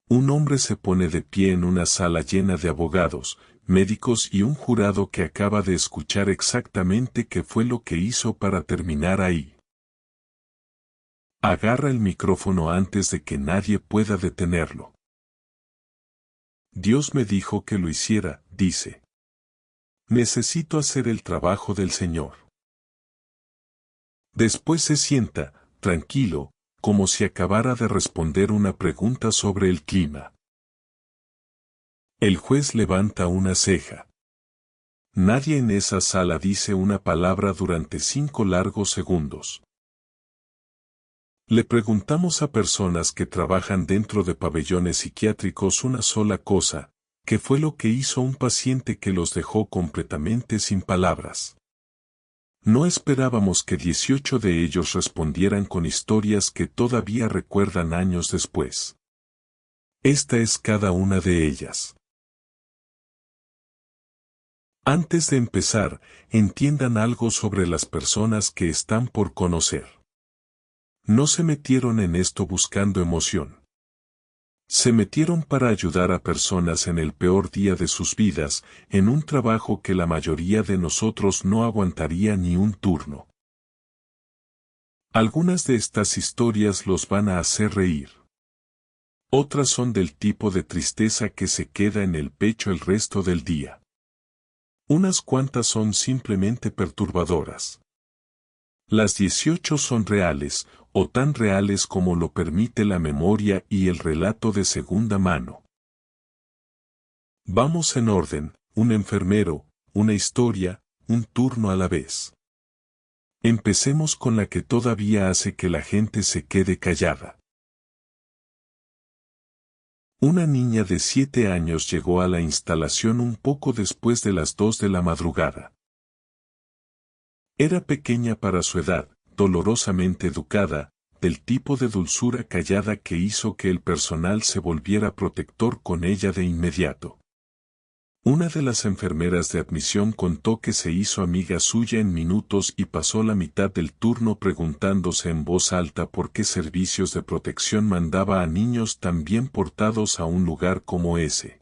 Un hombre se pone de pie en una sala llena de abogados, médicos y un jurado que acaba de escuchar exactamente qué fue lo que hizo para terminar ahí. Agarra el micrófono antes de que nadie pueda detenerlo. Dios me dijo que lo hiciera, dice. Necesito hacer el trabajo del Señor. Después se sienta, tranquilo, como si acabara de responder una pregunta sobre el clima. El juez levanta una ceja. Nadie en esa sala dice una palabra durante 5 largos segundos. Le preguntamos a personas que trabajan dentro de pabellones psiquiátricos una sola cosa, ¿qué fue lo que hizo un paciente que los dejó completamente sin palabras? No esperábamos que 18 de ellos respondieran con historias que todavía recuerdan años después. Esta es cada una de ellas. Antes de empezar, entiendan algo sobre las personas que están por conocer. No se metieron en esto buscando emoción. Se metieron para ayudar a personas en el peor día de sus vidas, en un trabajo que la mayoría de nosotros no aguantaría ni un turno. Algunas de estas historias los van a hacer reír. Otras son del tipo de tristeza que se queda en el pecho el resto del día. Unas cuantas son simplemente perturbadoras. Las 18 son reales, o tan reales como lo permite la memoria y el relato de segunda mano. Vamos en orden, un enfermero, una historia, un turno a la vez. Empecemos con la que todavía hace que la gente se quede callada. Una niña de 7 años llegó a la instalación un poco después de las 2 de la madrugada. Era pequeña para su edad, dolorosamente educada, del tipo de dulzura callada que hizo que el personal se volviera protector con ella de inmediato. Una de las enfermeras de admisión contó que se hizo amiga suya en minutos y pasó la mitad del turno preguntándose en voz alta por qué servicios de protección mandaba a niños tan bien portados a un lugar como ese.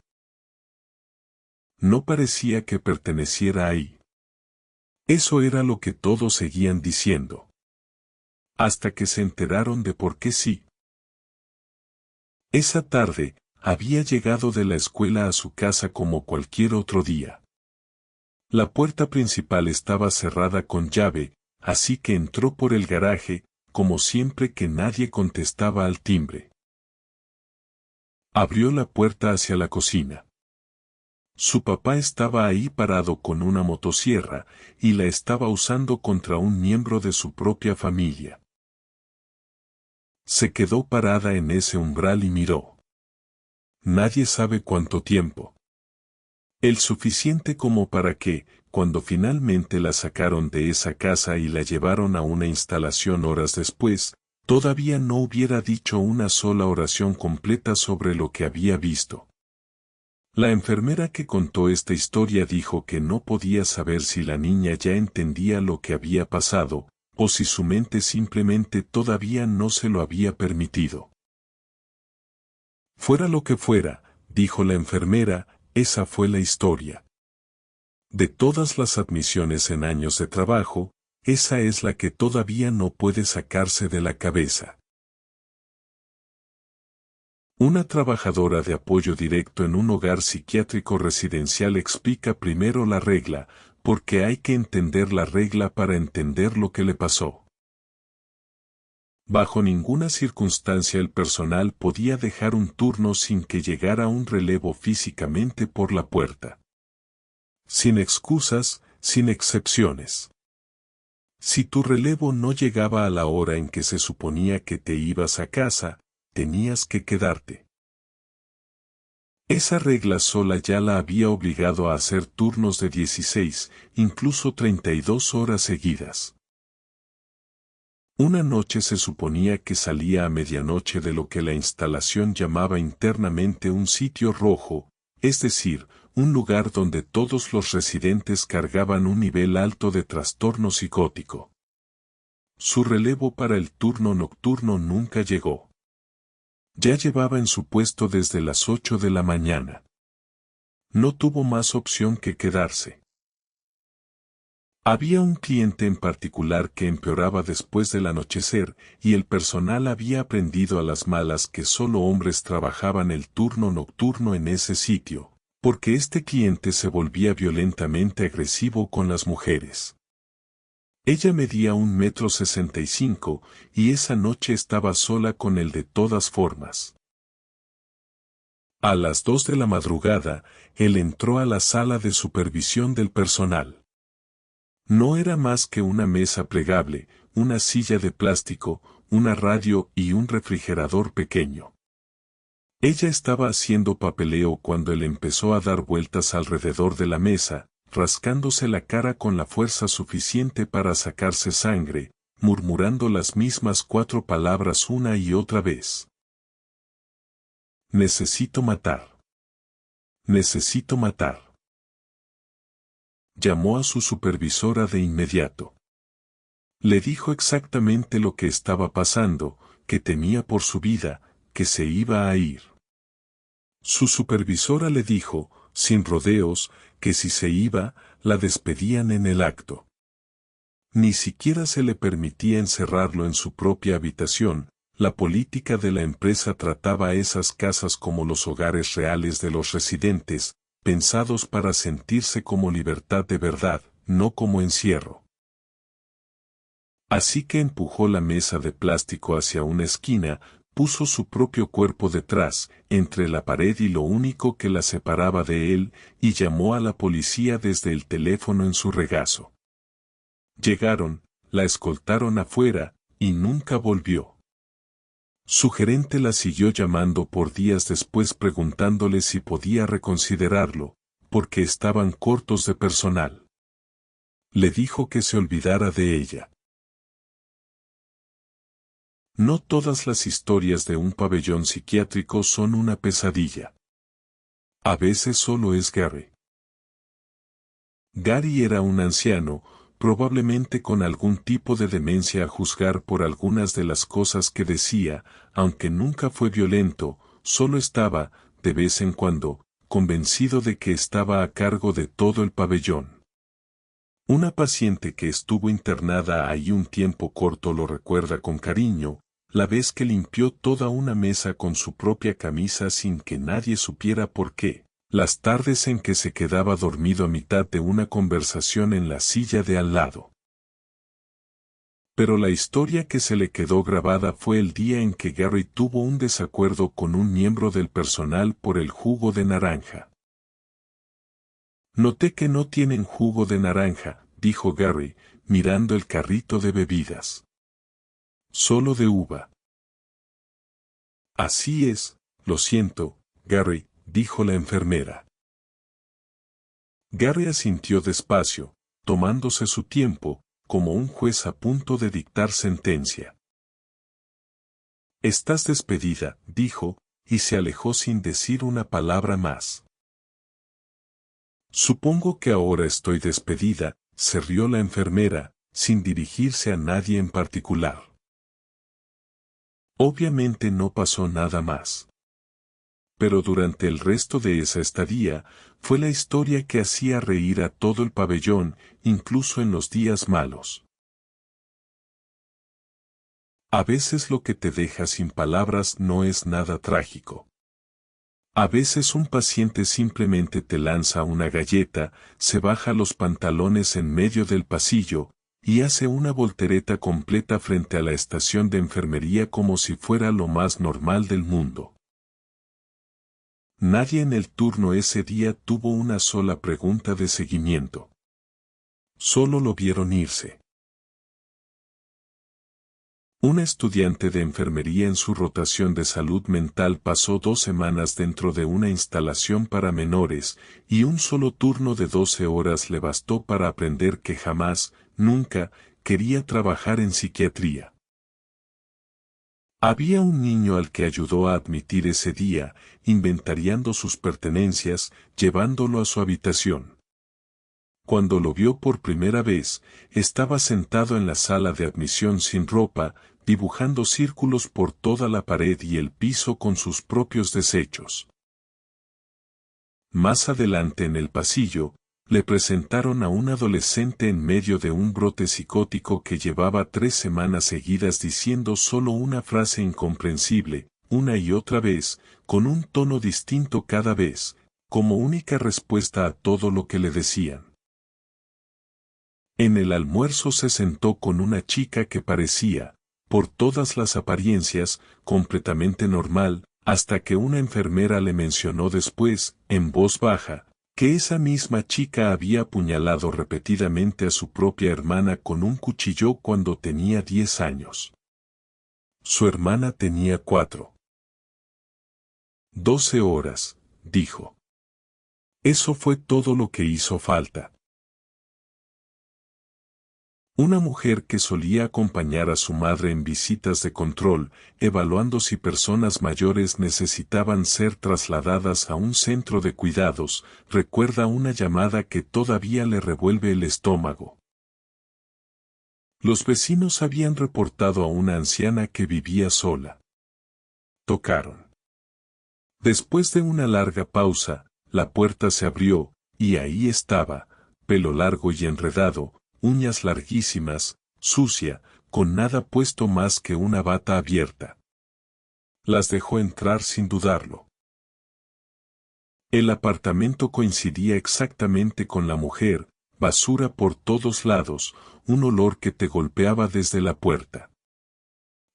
No parecía que perteneciera ahí. Eso era lo que todos seguían diciendo. Hasta que se enteraron de por qué sí. Esa tarde, había llegado de la escuela a su casa como cualquier otro día. La puerta principal estaba cerrada con llave, así que entró por el garaje, como siempre que nadie contestaba al timbre. Abrió la puerta hacia la cocina. Su papá estaba ahí parado con una motosierra, y la estaba usando contra un miembro de su propia familia. Se quedó parada en ese umbral y miró. Nadie sabe cuánto tiempo. El suficiente como para que, cuando finalmente la sacaron de esa casa y la llevaron a una instalación horas después, todavía no hubiera dicho una sola oración completa sobre lo que había visto. La enfermera que contó esta historia dijo que no podía saber si la niña ya entendía lo que había pasado, o si su mente simplemente todavía no se lo había permitido. Fuera lo que fuera, dijo la enfermera, esa fue la historia. De todas las admisiones en años de trabajo, esa es la que todavía no puede sacarse de la cabeza. Una trabajadora de apoyo directo en un hogar psiquiátrico residencial explica primero la regla, porque hay que entender la regla para entender lo que le pasó. Bajo ninguna circunstancia el personal podía dejar un turno sin que llegara un relevo físicamente por la puerta. Sin excusas, sin excepciones. Si tu relevo no llegaba a la hora en que se suponía que te ibas a casa, tenías que quedarte. Esa regla sola ya la había obligado a hacer turnos de 16, incluso 32 horas seguidas. Una noche se suponía que salía a medianoche de lo que la instalación llamaba internamente un sitio rojo, es decir, un lugar donde todos los residentes cargaban un nivel alto de trastorno psicótico. Su relevo para el turno nocturno nunca llegó. Ya llevaba en su puesto desde las 8 de la mañana. No tuvo más opción que quedarse. Había un cliente en particular que empeoraba después del anochecer, y el personal había aprendido a las malas que solo hombres trabajaban el turno nocturno en ese sitio, porque este cliente se volvía violentamente agresivo con las mujeres. Ella medía 1,65 m, y esa noche estaba sola con él de todas formas. A las 2 de la madrugada, él entró a la sala de supervisión del personal. No era más que una mesa plegable, una silla de plástico, una radio y un refrigerador pequeño. Ella estaba haciendo papeleo cuando él empezó a dar vueltas alrededor de la mesa, rascándose la cara con la fuerza suficiente para sacarse sangre, murmurando las mismas 4 palabras una y otra vez. Necesito matar. Necesito matar. Llamó a su supervisora de inmediato. Le dijo exactamente lo que estaba pasando, que temía por su vida, que se iba a ir. Su supervisora le dijo, sin rodeos, que si se iba, la despedían en el acto. Ni siquiera se le permitía encerrarlo en su propia habitación. La política de la empresa trataba a esas casas como los hogares reales de los residentes, pensados para sentirse como libertad de verdad, no como encierro. Así que empujó la mesa de plástico hacia una esquina, puso su propio cuerpo detrás, entre la pared y lo único que la separaba de él, y llamó a la policía desde el teléfono en su regazo. Llegaron, la escoltaron afuera, y nunca volvió. Su gerente la siguió llamando por días después preguntándole si podía reconsiderarlo, porque estaban cortos de personal. Le dijo que se olvidara de ella. No todas las historias de un pabellón psiquiátrico son una pesadilla. A veces solo es Gary. Gary era un anciano, probablemente con algún tipo de demencia a juzgar por algunas de las cosas que decía, aunque nunca fue violento, solo estaba, de vez en cuando, convencido de que estaba a cargo de todo el pabellón. Una paciente que estuvo internada ahí un tiempo corto lo recuerda con cariño, la vez que limpió toda una mesa con su propia camisa sin que nadie supiera por qué. Las tardes en que se quedaba dormido a mitad de una conversación en la silla de al lado. Pero la historia que se le quedó grabada fue el día en que Gary tuvo un desacuerdo con un miembro del personal por el jugo de naranja. Noté que no tienen jugo de naranja, dijo Gary, mirando el carrito de bebidas. Solo de uva. Así es, lo siento, Gary, dijo la enfermera. Gary asintió despacio, tomándose su tiempo, como un juez a punto de dictar sentencia. Estás despedida, dijo, y se alejó sin decir una palabra más. Supongo que ahora estoy despedida, se rió la enfermera, sin dirigirse a nadie en particular. Obviamente no pasó nada más. Pero durante el resto de esa estadía, fue la historia que hacía reír a todo el pabellón, incluso en los días malos. A veces lo que te deja sin palabras no es nada trágico. A veces un paciente simplemente te lanza una galleta, se baja los pantalones en medio del pasillo, y hace una voltereta completa frente a la estación de enfermería como si fuera lo más normal del mundo. Nadie en el turno ese día tuvo una sola pregunta de seguimiento. Solo lo vieron irse. Una estudiante de enfermería en su rotación de salud mental pasó 2 semanas dentro de una instalación para menores, y un solo turno de 12 horas le bastó para aprender que jamás, nunca, quería trabajar en psiquiatría. Había un niño al que ayudó a admitir ese día, inventariando sus pertenencias, llevándolo a su habitación. Cuando lo vio por primera vez, estaba sentado en la sala de admisión sin ropa, dibujando círculos por toda la pared y el piso con sus propios desechos. Más adelante en el pasillo, le presentaron a un adolescente en medio de un brote psicótico que llevaba 3 semanas seguidas diciendo solo una frase incomprensible, una y otra vez, con un tono distinto cada vez, como única respuesta a todo lo que le decían. En el almuerzo se sentó con una chica que parecía, por todas las apariencias, completamente normal, hasta que una enfermera le mencionó después, en voz baja, que esa misma chica había apuñalado repetidamente a su propia hermana con un cuchillo cuando tenía 10 años. Su hermana tenía 4. 12 horas, dijo. Eso fue todo lo que hizo falta. Una mujer que solía acompañar a su madre en visitas de control, evaluando si personas mayores necesitaban ser trasladadas a un centro de cuidados, recuerda una llamada que todavía le revuelve el estómago. Los vecinos habían reportado a una anciana que vivía sola. Tocaron. Después de una larga pausa, la puerta se abrió, y ahí estaba, pelo largo y enredado, uñas larguísimas, sucia, con nada puesto más que una bata abierta. Las dejó entrar sin dudarlo. El apartamento coincidía exactamente con la mujer, basura por todos lados, un olor que te golpeaba desde la puerta.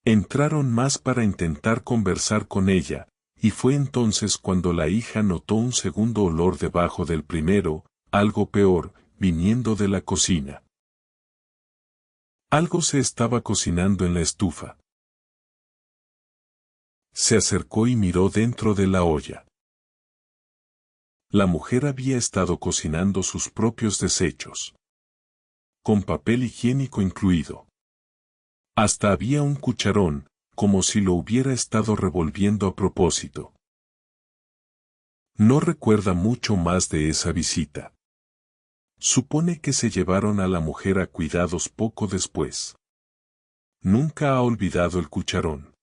Entraron más para intentar conversar con ella, y fue entonces cuando la hija notó un segundo olor debajo del primero, algo peor, viniendo de la cocina. Algo se estaba cocinando en la estufa. Se acercó y miró dentro de la olla. La mujer había estado cocinando sus propios desechos. Con papel higiénico incluido. Hasta había un cucharón, como si lo hubiera estado revolviendo a propósito. No recuerda mucho más de esa visita. Supone que se llevaron a la mujer a cuidados poco después. Nunca ha olvidado el cucharón.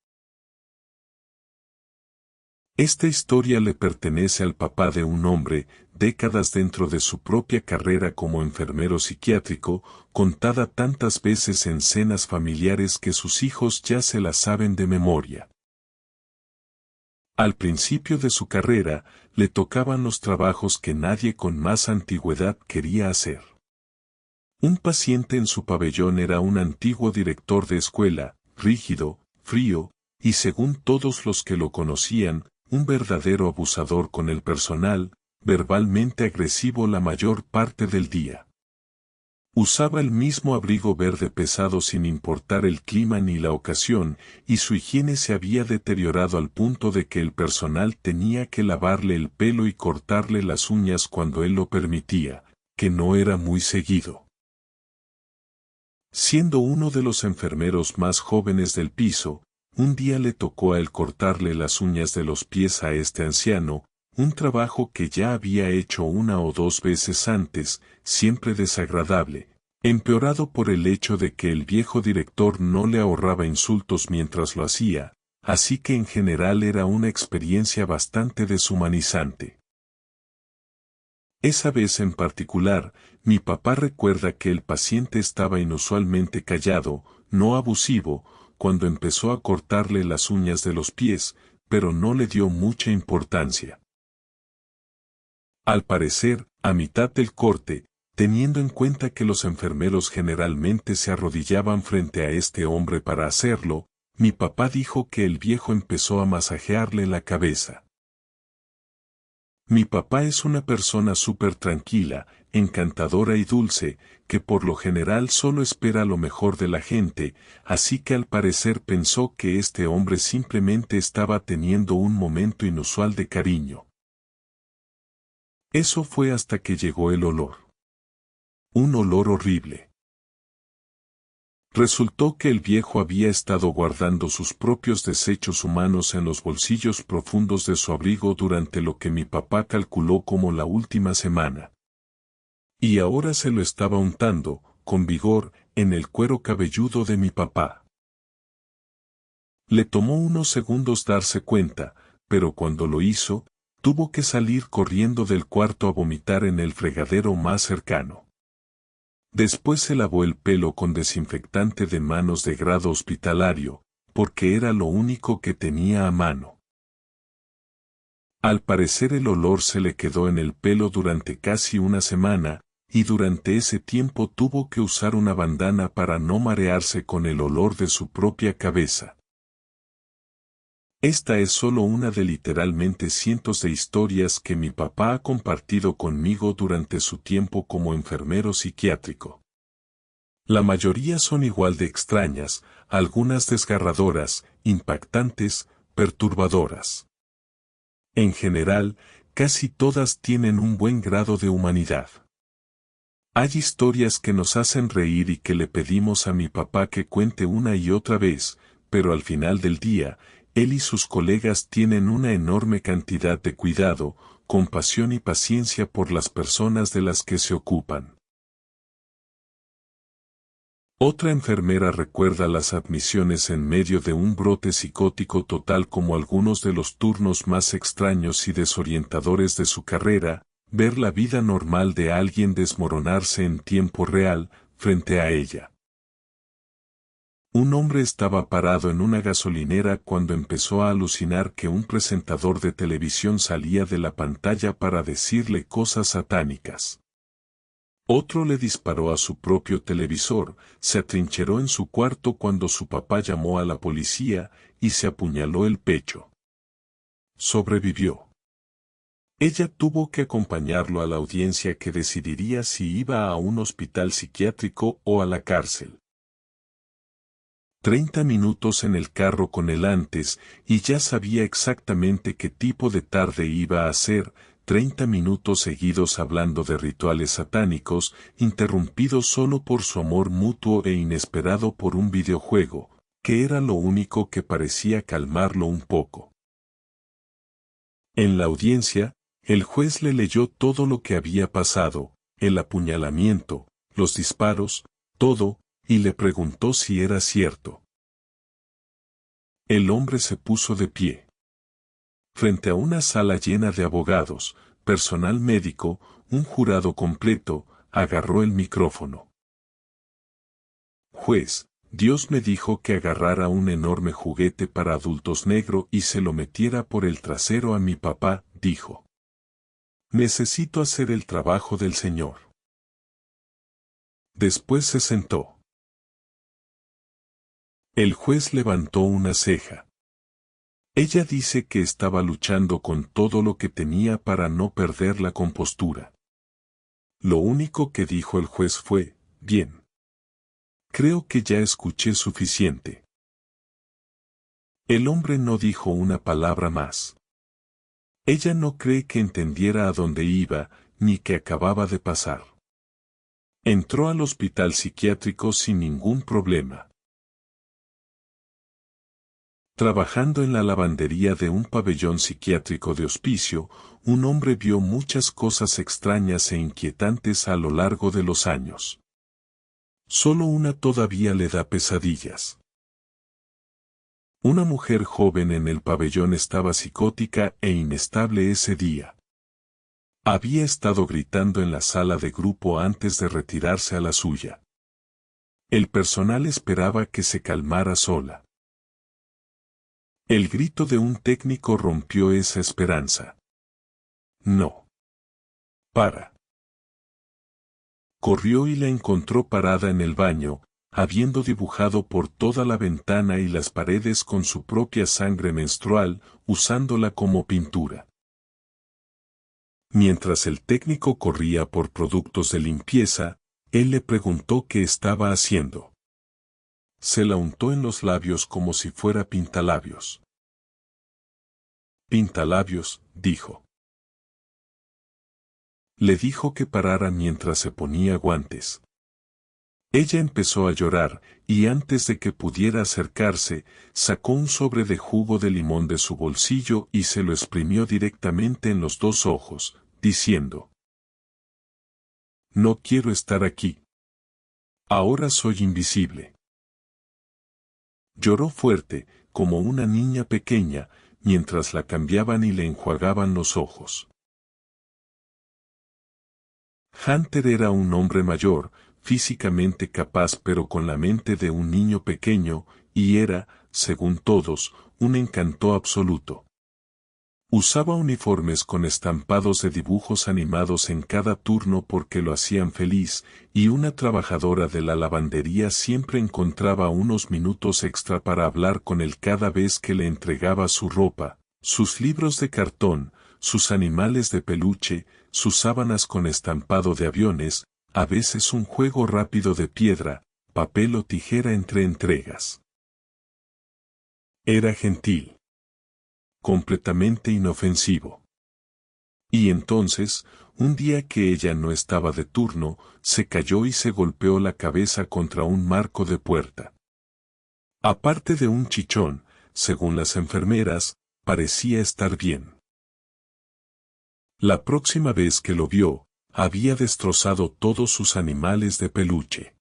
Esta historia le pertenece al papá de un hombre, décadas dentro de su propia carrera como enfermero psiquiátrico, contada tantas veces en cenas familiares que sus hijos ya se la saben de memoria. Al principio de su carrera, le tocaban los trabajos que nadie con más antigüedad quería hacer. Un paciente en su pabellón era un antiguo director de escuela, rígido, frío, y según todos los que lo conocían, un verdadero abusador con el personal, verbalmente agresivo la mayor parte del día. Usaba el mismo abrigo verde pesado sin importar el clima ni la ocasión, y su higiene se había deteriorado al punto de que el personal tenía que lavarle el pelo y cortarle las uñas cuando él lo permitía, que no era muy seguido. Siendo uno de los enfermeros más jóvenes del piso, un día le tocó a él cortarle las uñas de los pies a este anciano, un trabajo que ya había hecho 1 o 2 veces antes, siempre desagradable, empeorado por el hecho de que el viejo director no le ahorraba insultos mientras lo hacía, así que en general era una experiencia bastante deshumanizante. Esa vez en particular, mi papá recuerda que el paciente estaba inusualmente callado, no abusivo, cuando empezó a cortarle las uñas de los pies, pero no le dio mucha importancia. Al parecer, a mitad del corte, teniendo en cuenta que los enfermeros generalmente se arrodillaban frente a este hombre para hacerlo, mi papá dijo que el viejo empezó a masajearle la cabeza. Mi papá es una persona súper tranquila, encantadora y dulce, que por lo general solo espera lo mejor de la gente, así que al parecer pensó que este hombre simplemente estaba teniendo un momento inusual de cariño. Eso fue hasta que llegó el olor. Un olor horrible. Resultó que el viejo había estado guardando sus propios desechos humanos en los bolsillos profundos de su abrigo durante lo que mi papá calculó como la última semana. Y ahora se lo estaba untando, con vigor, en el cuero cabelludo de mi papá. Le tomó unos segundos darse cuenta, pero cuando lo hizo, tuvo que salir corriendo del cuarto a vomitar en el fregadero más cercano. Después se lavó el pelo con desinfectante de manos de grado hospitalario, porque era lo único que tenía a mano. Al parecer el olor se le quedó en el pelo durante casi una semana, y durante ese tiempo tuvo que usar una bandana para no marearse con el olor de su propia cabeza. Esta es solo una de literalmente cientos de historias que mi papá ha compartido conmigo durante su tiempo como enfermero psiquiátrico. La mayoría son igual de extrañas, algunas desgarradoras, impactantes, perturbadoras. En general, casi todas tienen un buen grado de humanidad. Hay historias que nos hacen reír y que le pedimos a mi papá que cuente una y otra vez, pero al final del día, él y sus colegas tienen una enorme cantidad de cuidado, compasión y paciencia por las personas de las que se ocupan. Otra enfermera recuerda las admisiones en medio de un brote psicótico total como algunos de los turnos más extraños y desorientadores de su carrera, ver la vida normal de alguien desmoronarse en tiempo real, frente a ella. Un hombre estaba parado en una gasolinera cuando empezó a alucinar que un presentador de televisión salía de la pantalla para decirle cosas satánicas. Otro le disparó a su propio televisor, se atrincheró en su cuarto cuando su papá llamó a la policía y se apuñaló el pecho. Sobrevivió. Ella tuvo que acompañarlo a la audiencia que decidiría si iba a un hospital psiquiátrico o a la cárcel. 30 minutos en el carro con él antes, y ya sabía exactamente qué tipo de tarde iba a ser, 30 minutos seguidos hablando de rituales satánicos, interrumpidos solo por su amor mutuo e inesperado por un videojuego, que era lo único que parecía calmarlo un poco. En la audiencia, el juez le leyó todo lo que había pasado, el apuñalamiento, los disparos, todo, y le preguntó si era cierto. El hombre se puso de pie. Frente a una sala llena de abogados, personal médico, un jurado completo, agarró el micrófono. Juez, Dios me dijo que agarrara un enorme juguete para adultos negro y se lo metiera por el trasero a mi papá, dijo. Necesito hacer el trabajo del Señor. Después se sentó. El juez levantó una ceja. Ella dice que estaba luchando con todo lo que tenía para no perder la compostura. Lo único que dijo el juez fue, bien. Creo que ya escuché suficiente. El hombre no dijo una palabra más. Ella no cree que entendiera a dónde iba, ni qué acababa de pasar. Entró al hospital psiquiátrico sin ningún problema. Trabajando en la lavandería de un pabellón psiquiátrico de hospicio, un hombre vio muchas cosas extrañas e inquietantes a lo largo de los años. Solo una todavía le da pesadillas. Una mujer joven en el pabellón estaba psicótica e inestable ese día. Había estado gritando en la sala de grupo antes de retirarse a la suya. El personal esperaba que se calmara sola. El grito de un técnico rompió esa esperanza. No. Para. Corrió y la encontró parada en el baño, habiendo dibujado por toda la ventana y las paredes con su propia sangre menstrual, usándola como pintura. Mientras el técnico corría por productos de limpieza, él le preguntó qué estaba haciendo. Se la untó en los labios como si fuera pintalabios. Pintalabios, dijo. Le dijo que parara mientras se ponía guantes. Ella empezó a llorar, y antes de que pudiera acercarse, sacó un sobre de jugo de limón de su bolsillo y se lo exprimió directamente en los dos ojos, diciendo: No quiero estar aquí. Ahora soy invisible. Lloró fuerte, como una niña pequeña, mientras la cambiaban y le enjuagaban los ojos. Hunter era un hombre mayor, físicamente capaz pero con la mente de un niño pequeño, y era, según todos, un encanto absoluto. Usaba uniformes con estampados de dibujos animados en cada turno porque lo hacían feliz, y una trabajadora de la lavandería siempre encontraba unos minutos extra para hablar con él cada vez que le entregaba su ropa, sus libros de cartón, sus animales de peluche, sus sábanas con estampado de aviones, a veces un juego rápido de piedra, papel o tijera entre entregas. Era gentil. Completamente inofensivo. Y entonces, un día que ella no estaba de turno, se cayó y se golpeó la cabeza contra un marco de puerta. Aparte de un chichón, según las enfermeras, parecía estar bien. La próxima vez que lo vio, había destrozado todos sus animales de peluche.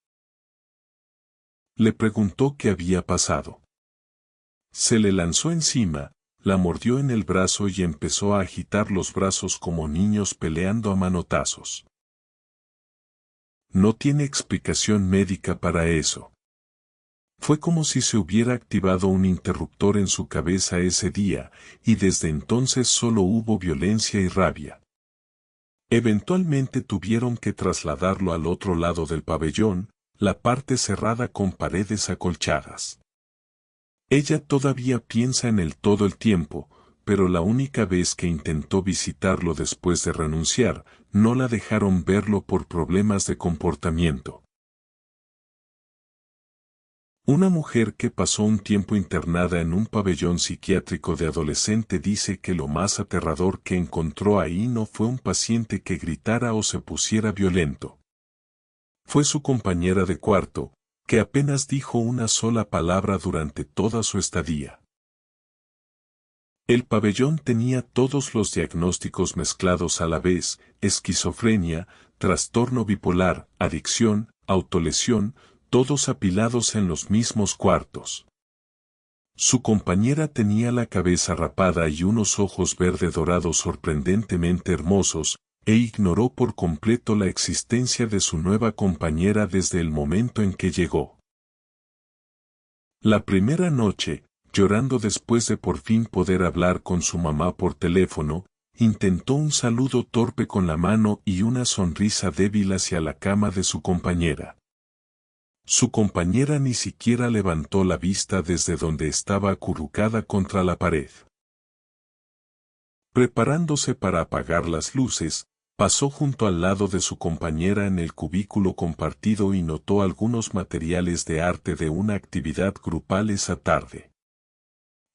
Le preguntó qué había pasado. Se le lanzó encima, la mordió en el brazo y empezó a agitar los brazos como niños peleando a manotazos. No tiene explicación médica para eso. Fue como si se hubiera activado un interruptor en su cabeza ese día, y desde entonces solo hubo violencia y rabia. Eventualmente tuvieron que trasladarlo al otro lado del pabellón, la parte cerrada con paredes acolchadas. Ella todavía piensa en él todo el tiempo, pero la única vez que intentó visitarlo después de renunciar, no la dejaron verlo por problemas de comportamiento. Una mujer que pasó un tiempo internada en un pabellón psiquiátrico de adolescente dice que lo más aterrador que encontró ahí no fue un paciente que gritara o se pusiera violento. Fue su compañera de cuarto, que apenas dijo una sola palabra durante toda su estadía. El pabellón tenía todos los diagnósticos mezclados a la vez: esquizofrenia, trastorno bipolar, adicción, autolesión, todos apilados en los mismos cuartos. Su compañera tenía la cabeza rapada y unos ojos verde dorados sorprendentemente hermosos, e ignoró por completo la existencia de su nueva compañera desde el momento en que llegó. La primera noche, llorando después de por fin poder hablar con su mamá por teléfono, intentó un saludo torpe con la mano y una sonrisa débil hacia la cama de su compañera. Su compañera ni siquiera levantó la vista desde donde estaba acurrucada contra la pared. Preparándose para apagar las luces, pasó junto al lado de su compañera en el cubículo compartido y notó algunos materiales de arte de una actividad grupal esa tarde.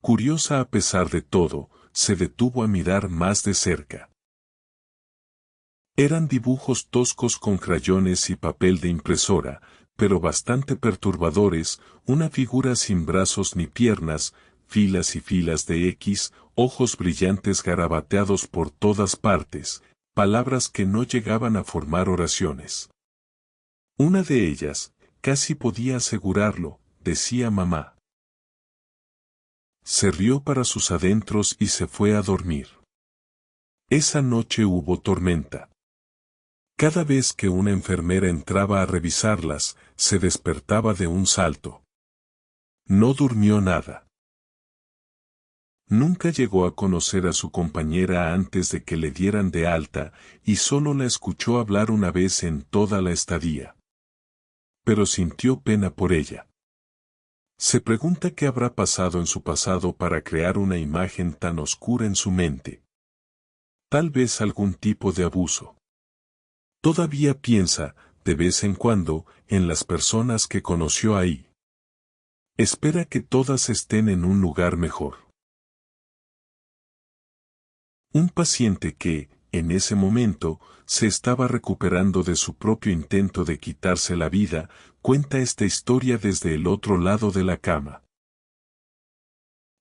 Curiosa a pesar de todo, se detuvo a mirar más de cerca. Eran dibujos toscos con crayones y papel de impresora, pero bastante perturbadores: una figura sin brazos ni piernas, filas y filas de X, ojos brillantes garabateados por todas partes, palabras que no llegaban a formar oraciones. Una de ellas, casi podía asegurarlo, decía mamá. Se rió para sus adentros y se fue a dormir. Esa noche hubo tormenta. Cada vez que una enfermera entraba a revisarlas, se despertaba de un salto. No durmió nada. Nunca llegó a conocer a su compañera antes de que le dieran de alta, y solo la escuchó hablar una vez en toda la estadía. Pero sintió pena por ella. Se pregunta qué habrá pasado en su pasado para crear una imagen tan oscura en su mente. Tal vez algún tipo de abuso. Todavía piensa, de vez en cuando, en las personas que conoció ahí. Espera que todas estén en un lugar mejor. Un paciente que, en ese momento, se estaba recuperando de su propio intento de quitarse la vida, cuenta esta historia desde el otro lado de la cama.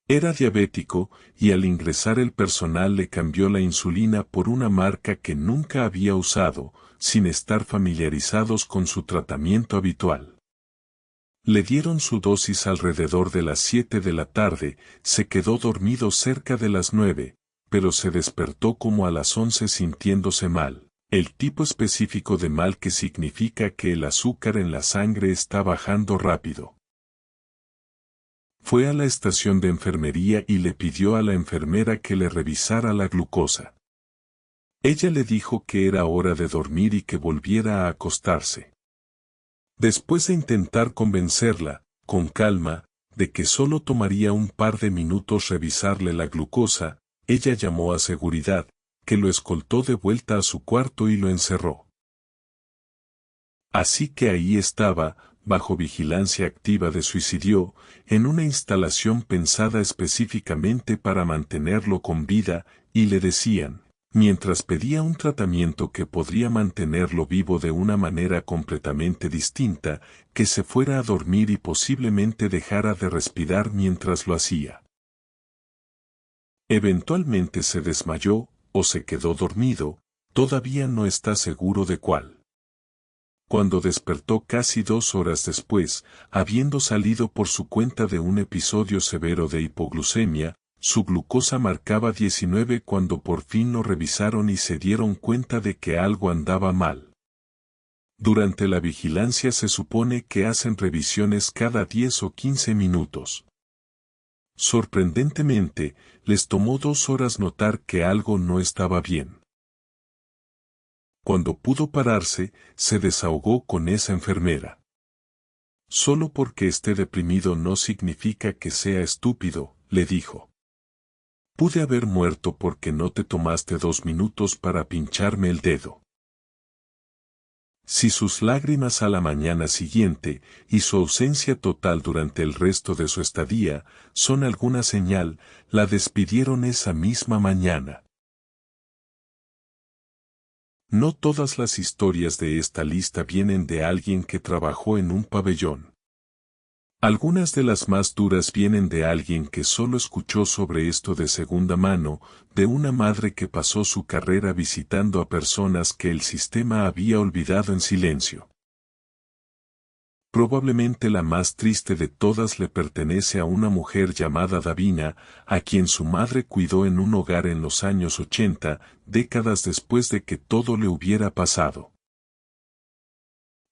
Era diabético, y al ingresar el personal le cambió la insulina por una marca que nunca había usado, sin estar familiarizados con su tratamiento habitual. Le dieron su dosis alrededor de las 7 de la tarde, se quedó dormido cerca de las 9, pero se despertó como a las 11 sintiéndose mal, el tipo específico de mal que significa que el azúcar en la sangre está bajando rápido. Fue a la estación de enfermería y le pidió a la enfermera que le revisara la glucosa. Ella le dijo que era hora de dormir y que volviera a acostarse. Después de intentar convencerla, con calma, de que solo tomaría un par de minutos revisarle la glucosa, ella llamó a seguridad, que lo escoltó de vuelta a su cuarto y lo encerró. Así que ahí estaba, bajo vigilancia activa de suicidio, en una instalación pensada específicamente para mantenerlo con vida, y le decían, mientras pedía un tratamiento que podría mantenerlo vivo de una manera completamente distinta, que se fuera a dormir y posiblemente dejara de respirar mientras lo hacía. Eventualmente se desmayó, o se quedó dormido, todavía no está seguro de cuál. Cuando despertó casi 2 horas después, habiendo salido por su cuenta de un episodio severo de hipoglucemia, su glucosa marcaba 19 cuando por fin lo revisaron y se dieron cuenta de que algo andaba mal. Durante la vigilancia se supone que hacen revisiones cada 10 o 15 minutos. Sorprendentemente, les tomó 2 horas notar que algo no estaba bien. Cuando pudo pararse, se desahogó con esa enfermera. Solo porque esté deprimido no significa que sea estúpido, le dijo. Pude haber muerto porque no te tomaste 2 minutos para pincharme el dedo. Si sus lágrimas a la mañana siguiente y su ausencia total durante el resto de su estadía son alguna señal, la despidieron esa misma mañana. No todas las historias de esta lista vienen de alguien que trabajó en un pabellón. Algunas de las más duras vienen de alguien que solo escuchó sobre esto de segunda mano, de una madre que pasó su carrera visitando a personas que el sistema había olvidado en silencio. Probablemente la más triste de todas le pertenece a una mujer llamada Davina, a quien su madre cuidó en un hogar en los años 80, décadas después de que todo le hubiera pasado.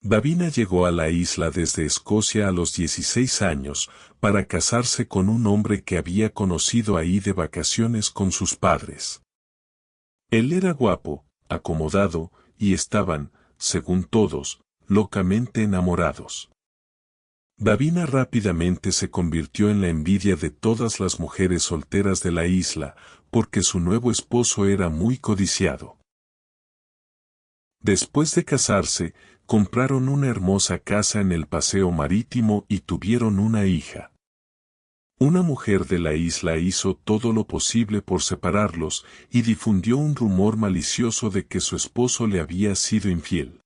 Davina llegó a la isla desde Escocia a los 16 años, para casarse con un hombre que había conocido ahí de vacaciones con sus padres. Él era guapo, acomodado, y estaban, según todos, locamente enamorados. Davina rápidamente se convirtió en la envidia de todas las mujeres solteras de la isla, porque su nuevo esposo era muy codiciado. Después de casarse, compraron una hermosa casa en el paseo marítimo y tuvieron una hija. Una mujer de la isla hizo todo lo posible por separarlos y difundió un rumor malicioso de que su esposo le había sido infiel.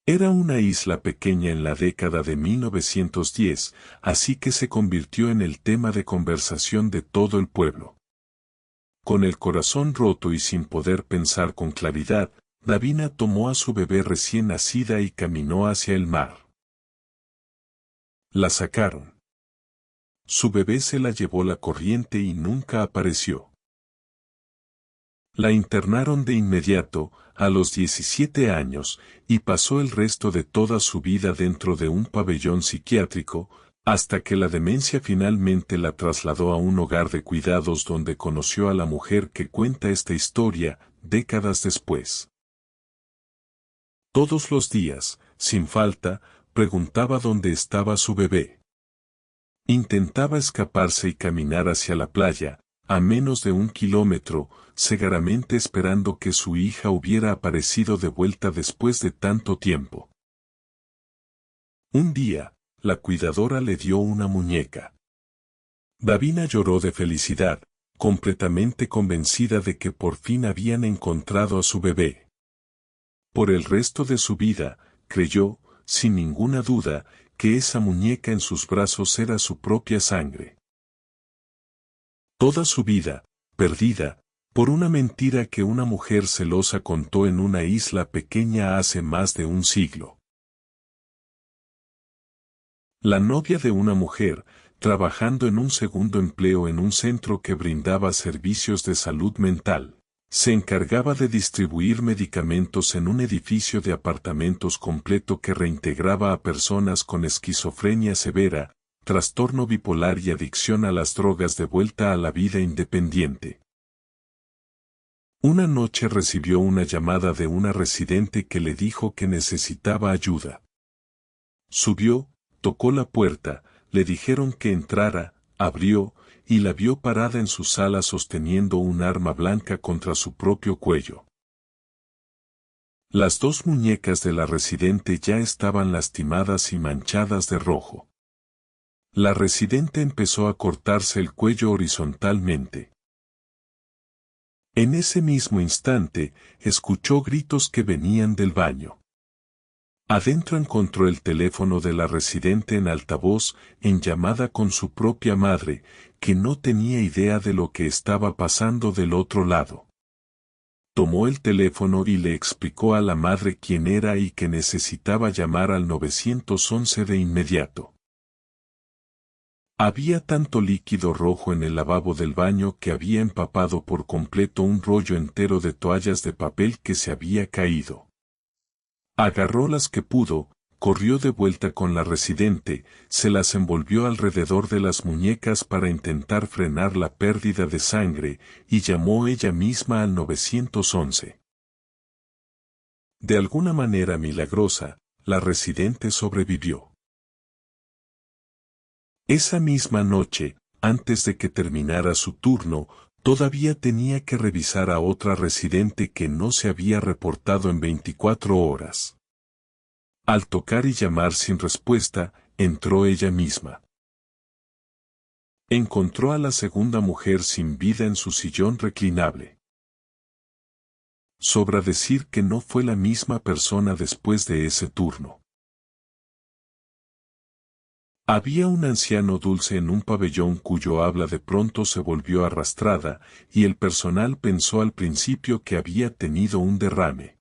Era una isla pequeña en la década de 1910, así que se convirtió en el tema de conversación de todo el pueblo. Con el corazón roto y sin poder pensar con claridad, Davina tomó a su bebé recién nacida y caminó hacia el mar. La sacaron. Su bebé se la llevó la corriente y nunca apareció. La internaron de inmediato, a los 17 años, y pasó el resto de toda su vida dentro de un pabellón psiquiátrico, hasta que la demencia finalmente la trasladó a un hogar de cuidados donde conoció a la mujer que cuenta esta historia, décadas después. Todos los días, sin falta, preguntaba dónde estaba su bebé. Intentaba escaparse y caminar hacia la playa, a menos de 1 kilómetro, cegaramente esperando que su hija hubiera aparecido de vuelta después de tanto tiempo. Un día, la cuidadora le dio una muñeca. Davina lloró de felicidad, completamente convencida de que por fin habían encontrado a su bebé. Por el resto de su vida, creyó, sin ninguna duda, que esa muñeca en sus brazos era su propia sangre. Toda su vida, perdida, por una mentira que una mujer celosa contó en una isla pequeña hace más de un siglo. La novia de una mujer, trabajando en un segundo empleo en un centro que brindaba servicios de salud mental, se encargaba de distribuir medicamentos en un edificio de apartamentos completo que reintegraba a personas con esquizofrenia severa, trastorno bipolar y adicción a las drogas de vuelta a la vida independiente. Una noche recibió una llamada de una residente que le dijo que necesitaba ayuda. Subió, tocó la puerta, le dijeron que entrara, abrió, y la vio parada en su sala sosteniendo un arma blanca contra su propio cuello. Las dos muñecas de la residente ya estaban lastimadas y manchadas de rojo. La residente empezó a cortarse el cuello horizontalmente. En ese mismo instante, escuchó gritos que venían del baño. Adentro encontró el teléfono de la residente en altavoz, en llamada con su propia madre, que no tenía idea de lo que estaba pasando del otro lado. Tomó el teléfono y le explicó a la madre quién era y que necesitaba llamar al 911 de inmediato. Había tanto líquido rojo en el lavabo del baño que había empapado por completo un rollo entero de toallas de papel que se había caído. Agarró las que pudo, corrió de vuelta con la residente, se las envolvió alrededor de las muñecas para intentar frenar la pérdida de sangre, y llamó ella misma al 911. De alguna manera milagrosa, la residente sobrevivió. Esa misma noche, antes de que terminara su turno, todavía tenía que revisar a otra residente que no se había reportado en 24 horas. Al tocar y llamar sin respuesta, entró ella misma. Encontró a la segunda mujer sin vida en su sillón reclinable. Sobra decir que no fue la misma persona después de ese turno. Había un anciano dulce en un pabellón cuyo habla de pronto se volvió arrastrada, y el personal pensó al principio que había tenido un derrame.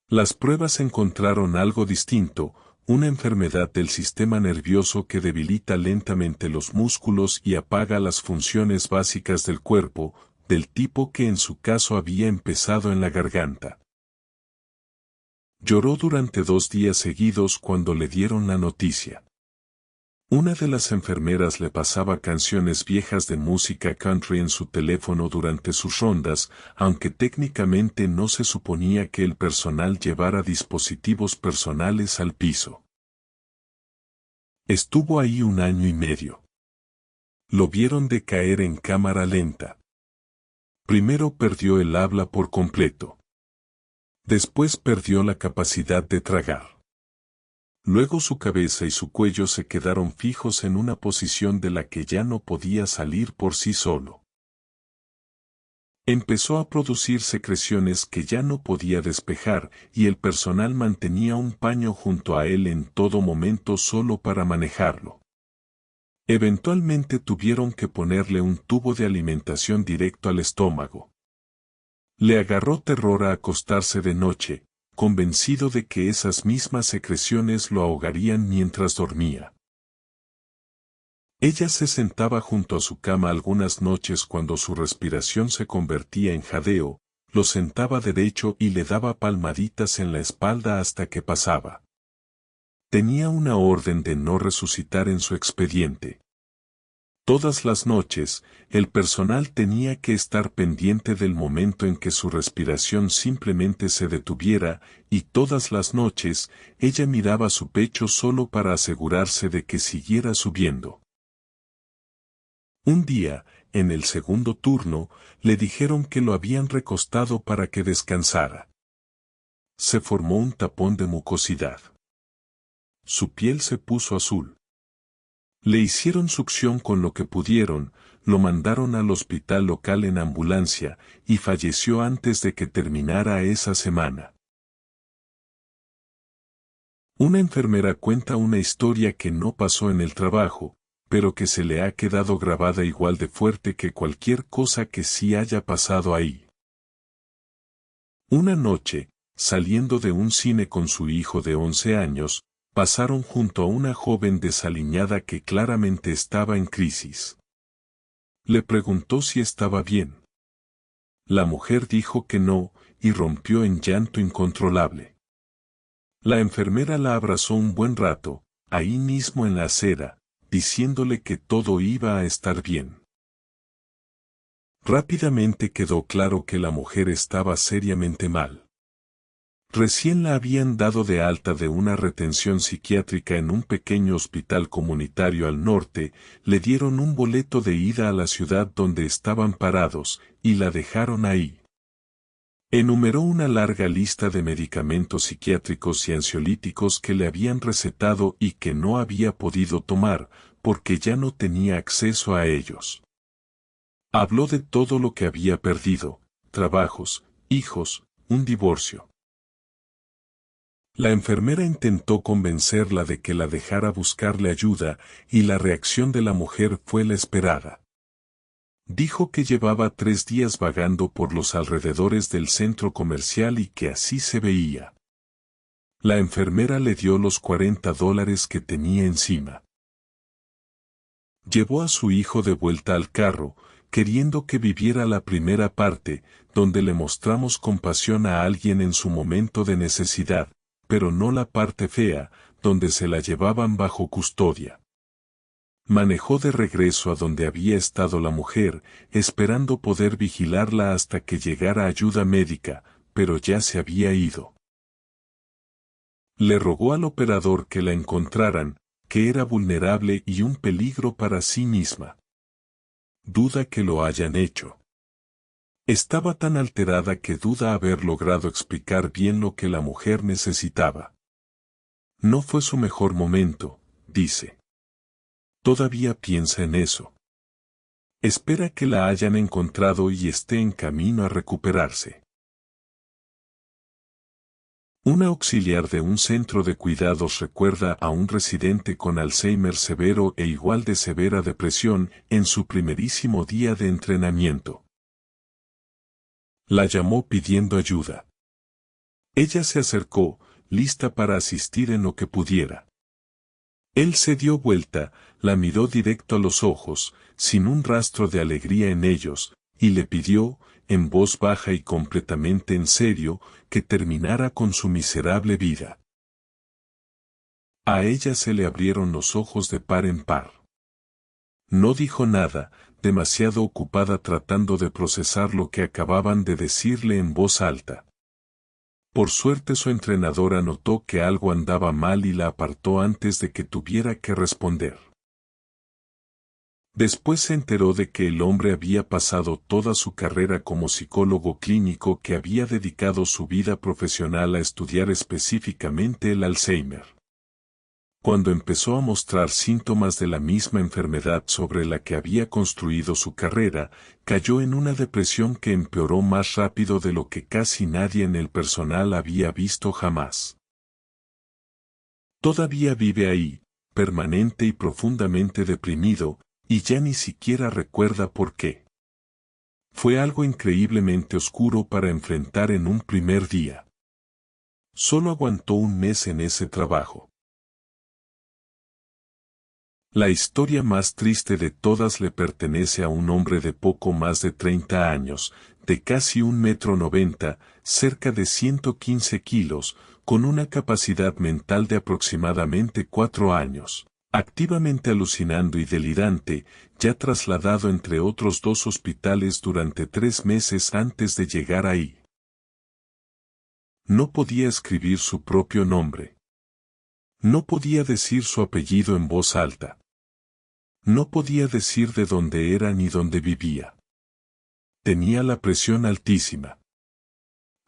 Las pruebas encontraron algo distinto, una enfermedad del sistema nervioso que debilita lentamente los músculos y apaga las funciones básicas del cuerpo, del tipo que en su caso había empezado en la garganta. Lloró durante 2 días seguidos cuando le dieron la noticia. Una de las enfermeras le pasaba canciones viejas de música country en su teléfono durante sus rondas, aunque técnicamente no se suponía que el personal llevara dispositivos personales al piso. Estuvo ahí 1 año y medio. Lo vieron decaer en cámara lenta. Primero perdió el habla por completo. Después perdió la capacidad de tragar. Luego su cabeza y su cuello se quedaron fijos en una posición de la que ya no podía salir por sí solo. Empezó a producir secreciones que ya no podía despejar y el personal mantenía un paño junto a él en todo momento solo para manejarlo. Eventualmente tuvieron que ponerle un tubo de alimentación directo al estómago. Le agarró terror a acostarse de noche, convencido de que esas mismas secreciones lo ahogarían mientras dormía. Ella se sentaba junto a su cama algunas noches cuando su respiración se convertía en jadeo, lo sentaba derecho y le daba palmaditas en la espalda hasta que pasaba. Tenía una orden de no resucitar en su expediente. Todas las noches, el personal tenía que estar pendiente del momento en que su respiración simplemente se detuviera, y todas las noches, ella miraba su pecho solo para asegurarse de que siguiera subiendo. Un día, en el segundo turno, le dijeron que lo habían recostado para que descansara. Se formó un tapón de mucosidad. Su piel se puso azul. Le hicieron succión con lo que pudieron, lo mandaron al hospital local en ambulancia, y falleció antes de que terminara esa semana. Una enfermera cuenta una historia que no pasó en el trabajo, pero que se le ha quedado grabada igual de fuerte que cualquier cosa que sí haya pasado ahí. Una noche, saliendo de un cine con su hijo de 11 años, pasaron junto a una joven desaliñada que claramente estaba en crisis. Le preguntó si estaba bien. La mujer dijo que no, y rompió en llanto incontrolable. La enfermera la abrazó un buen rato, ahí mismo en la acera, diciéndole que todo iba a estar bien. Rápidamente quedó claro que la mujer estaba seriamente mal. Recién la habían dado de alta de una retención psiquiátrica en un pequeño hospital comunitario al norte, le dieron un boleto de ida a la ciudad donde estaban parados, y la dejaron ahí. Enumeró una larga lista de medicamentos psiquiátricos y ansiolíticos que le habían recetado y que no había podido tomar, porque ya no tenía acceso a ellos. Habló de todo lo que había perdido, trabajos, hijos, un divorcio. La enfermera intentó convencerla de que la dejara buscarle ayuda, y la reacción de la mujer fue la esperada. Dijo que llevaba 3 días vagando por los alrededores del centro comercial y que así se veía. La enfermera le dio los $40 que tenía encima. Llevó a su hijo de vuelta al carro, queriendo que viviera la primera parte, donde le mostramos compasión a alguien en su momento de necesidad, pero no la parte fea, donde se la llevaban bajo custodia. Manejó de regreso a donde había estado la mujer, esperando poder vigilarla hasta que llegara ayuda médica, pero ya se había ido. Le rogó al operador que la encontraran, que era vulnerable y un peligro para sí misma. Duda que lo hayan hecho. Estaba tan alterada que duda haber logrado explicar bien lo que la mujer necesitaba. No fue su mejor momento, dice. Todavía piensa en eso. Espera que la hayan encontrado y esté en camino a recuperarse. Una auxiliar de un centro de cuidados recuerda a un residente con Alzheimer severo e igual de severa depresión en su primerísimo día de entrenamiento. La llamó pidiendo ayuda. Ella se acercó, lista para asistir en lo que pudiera. Él se dio vuelta, la miró directo a los ojos, sin un rastro de alegría en ellos, y le pidió, en voz baja y completamente en serio, que terminara con su miserable vida. A ella se le abrieron los ojos de par en par. No dijo nada, demasiado ocupada tratando de procesar lo que acababan de decirle en voz alta. Por suerte su entrenadora notó que algo andaba mal y la apartó antes de que tuviera que responder. Después se enteró de que el hombre había pasado toda su carrera como psicólogo clínico, que había dedicado su vida profesional a estudiar específicamente el Alzheimer. Cuando empezó a mostrar síntomas de la misma enfermedad sobre la que había construido su carrera, cayó en una depresión que empeoró más rápido de lo que casi nadie en el personal había visto jamás. Todavía vive ahí, permanente y profundamente deprimido, y ya ni siquiera recuerda por qué. Fue algo increíblemente oscuro para enfrentar en un primer día. Solo aguantó un mes en ese trabajo. La historia más triste de todas le pertenece a un hombre de poco más de 30 años, de casi 1,90 m, cerca de 115 kilos, con una capacidad mental de aproximadamente 4 años, activamente alucinando y delirante, ya trasladado entre otros 2 hospitales durante 3 meses antes de llegar ahí. No podía escribir su propio nombre. No podía decir su apellido en voz alta. No podía decir de dónde era ni dónde vivía. Tenía la presión altísima.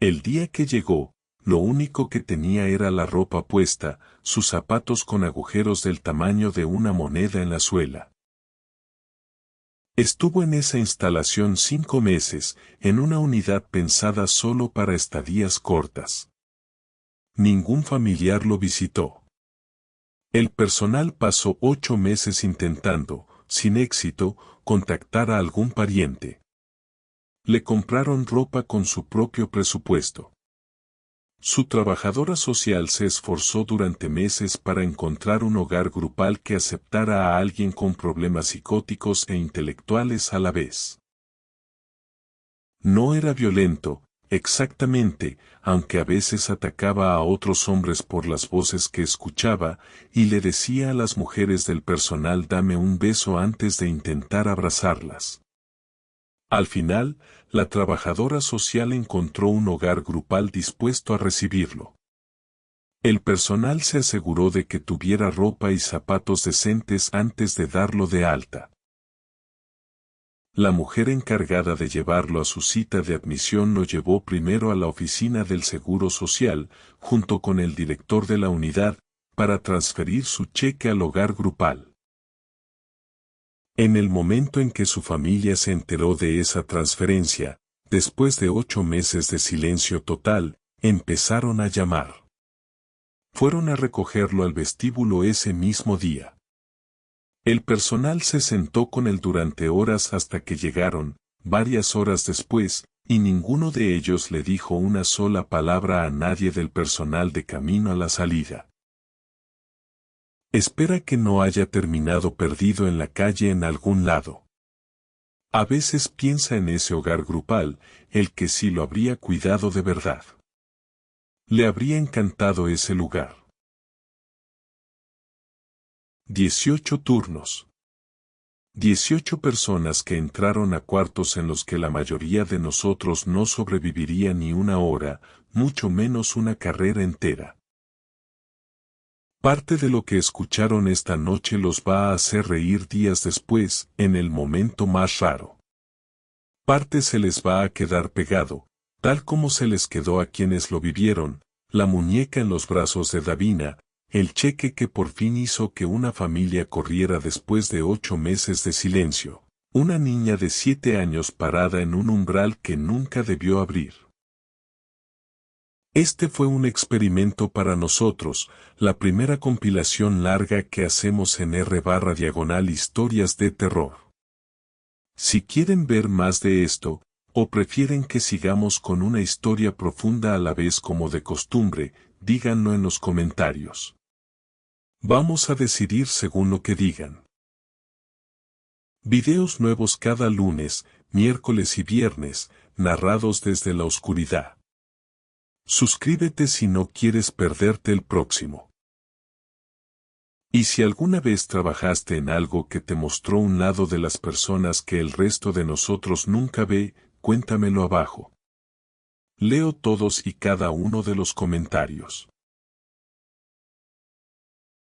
El día que llegó, lo único que tenía era la ropa puesta, sus zapatos con agujeros del tamaño de una moneda en la suela. Estuvo en esa instalación 5 meses, en una unidad pensada solo para estadías cortas. Ningún familiar lo visitó. El personal pasó 8 meses intentando, sin éxito, contactar a algún pariente. Le compraron ropa con su propio presupuesto. Su trabajadora social se esforzó durante meses para encontrar un hogar grupal que aceptara a alguien con problemas psicóticos e intelectuales a la vez. No era violento, exactamente, aunque a veces atacaba a otros hombres por las voces que escuchaba, y le decía a las mujeres del personal: dame un beso antes de intentar abrazarlas. Al final, la trabajadora social encontró un hogar grupal dispuesto a recibirlo. El personal se aseguró de que tuviera ropa y zapatos decentes antes de darlo de alta. La mujer encargada de llevarlo a su cita de admisión lo llevó primero a la oficina del Seguro Social, junto con el director de la unidad, para transferir su cheque al hogar grupal. En el momento en que su familia se enteró de esa transferencia, después de 8 meses de silencio total, empezaron a llamar. Fueron a recogerlo al vestíbulo ese mismo día. El personal se sentó con él durante horas hasta que llegaron, varias horas después, y ninguno de ellos le dijo una sola palabra a nadie del personal de camino a la salida. Espera que no haya terminado perdido en la calle en algún lado. A veces piensa en ese hogar grupal, el que sí lo habría cuidado de verdad. Le habría encantado ese lugar. 18 turnos. 18 personas que entraron a cuartos en los que la mayoría de nosotros no sobreviviría ni una hora, mucho menos una carrera entera. Parte de lo que escucharon esta noche los va a hacer reír días después, en el momento más raro. Parte se les va a quedar pegado, tal como se les quedó a quienes lo vivieron, la muñeca en los brazos de Davina, el cheque que por fin hizo que una familia corriera después de 8 meses de silencio, una niña de 7 años parada en un umbral que nunca debió abrir. Este fue un experimento para nosotros, la primera compilación larga que hacemos en r/diagonal historias de terror. Si quieren ver más de esto, o prefieren que sigamos con una historia profunda a la vez como de costumbre, díganlo en los comentarios. Vamos a decidir según lo que digan. Videos nuevos cada lunes, miércoles y viernes, narrados desde la oscuridad. Suscríbete si no quieres perderte el próximo. Y si alguna vez trabajaste en algo que te mostró un lado de las personas que el resto de nosotros nunca ve, cuéntamelo abajo. Leo todos y cada uno de los comentarios.